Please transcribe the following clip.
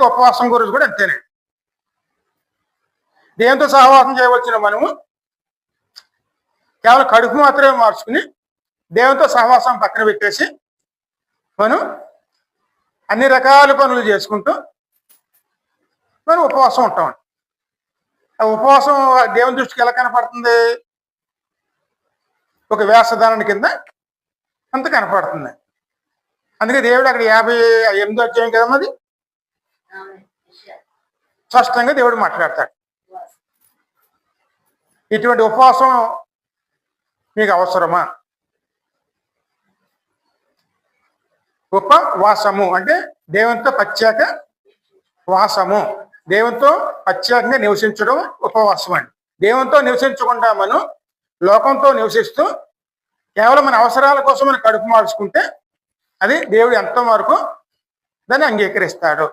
ఉపవాసం గురించి కూడా అంతేనండి. దేవునితో సహవాసం చేయవలసిన మనము కేవలం కడుపు మాత్రమే మార్చుకుని దేవునితో సహవాసం పక్కన పెట్టేసి మనం అన్ని రకాల పనులు చేసుకుంటూ మనం ఉపవాసం ఉంటామండి. ఆ ఉపవాసం దేవుని దృష్టికి ఎలా కనపడుతుంది? ఒక వేషధారణ కింద అంత కనపడుతుంది. అందుకే దేవుడు అక్కడ 58వ అధ్యాయం కదా అది స్పష్టంగా దేవుడు మాట్లాడతాడు. ఇటువంటి ఉపవాసం మీకు అవసరమా? ఉపవాసము అంటే దేవునితో ప్రత్యేక వాసము, దేవునితో ప్రత్యేకంగా నివసించడం ఉపవాసం అండి. దేవునితో నివసించకుండా మనం లోకంతో నివసిస్తూ కేవలం మన అవసరాల కోసం మనం కడుపు మార్చుకుంటే అది దేవుడు ఎంతో వరకు దాన్ని అంగీకరిస్తాడు.